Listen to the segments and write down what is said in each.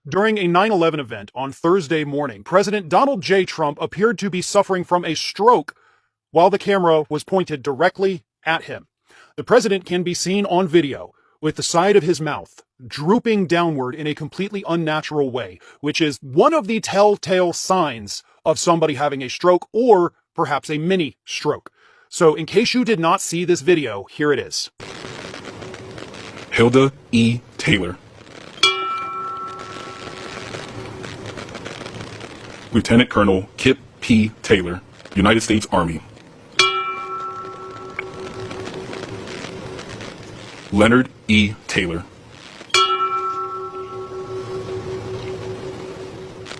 During a 9/11 event on Thursday morning, President Donald J. Trump appeared to be suffering from a stroke while the camera was pointed directly at him. The president can be seen on video with the side of his mouth drooping downward in a completely unnatural way, which is one of the telltale signs of somebody having a stroke or perhaps a mini stroke. So in case you did not see this video, here it is. Hilda E. Taylor. Lieutenant Colonel Kip P. Taylor, United States Army. Leonard E. Taylor.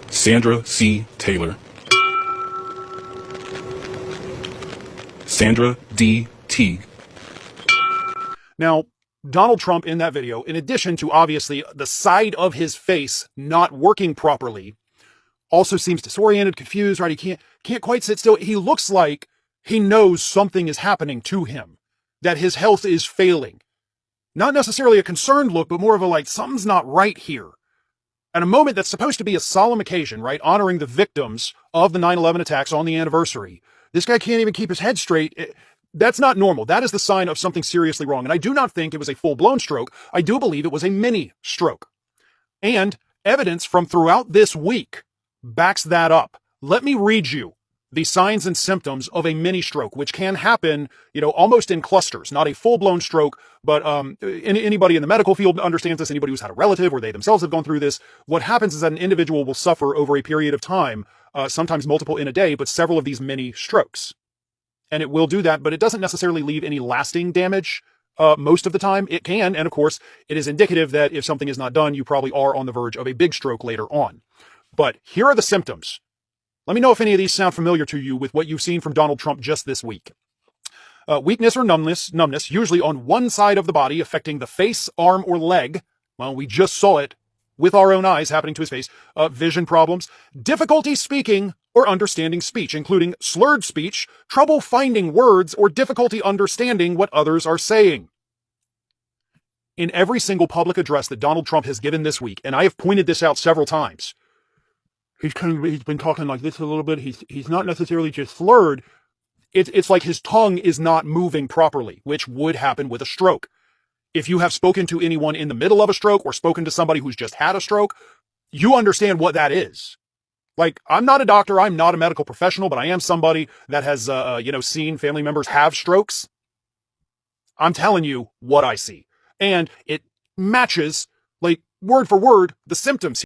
Sandra C. Taylor. Sandra D. Teague. Now, Donald Trump in that video, in addition to obviously the side of his face not working properly, also seems disoriented, confused, right? He can't quite sit still. He looks like he knows something is happening to him, that his health is failing. Not necessarily a concerned look, but more of a like, something's not right here. And a moment that's supposed to be a solemn occasion, right? Honoring the victims of the 9/11 attacks on the anniversary. This guy can't even keep his head straight. That's not normal. That is the sign of something seriously wrong. And I do not think it was a full-blown stroke. I do believe it was a mini stroke. And evidence from throughout this week backs that up. Let me read you the signs and symptoms of a mini stroke, which can happen, almost in clusters, not a full-blown stroke, but anybody in the medical field understands this, anybody who's had a relative or they themselves have gone through this. What happens is that an individual will suffer over a period of time, sometimes multiple in a day, but several of these mini strokes. And it will do that, but it doesn't necessarily leave any lasting damage. Most of the time it can. And of course, it is indicative that if something is not done, you probably are on the verge of a big stroke later on. But here are the symptoms. Let me know if any of these sound familiar to you with what you've seen from Donald Trump just this week. Weakness or numbness, usually on one side of the body, affecting the face, arm, or leg. Well, we just saw it with our own eyes happening to his face. Vision problems, difficulty speaking or understanding speech, including slurred speech, trouble finding words, or difficulty understanding what others are saying. In every single public address that Donald Trump has given this week, and I have pointed this out several times, he's been talking like this a little bit. He's not necessarily just slurred. It's like his tongue is not moving properly, which would happen with a stroke. If you have spoken to anyone in the middle of a stroke or spoken to somebody who's just had a stroke, you understand what that is. Like, I'm not a doctor, I'm not a medical professional, but I am somebody that has, seen family members have strokes. I'm telling you what I see. And it matches, like, word for word, the symptoms.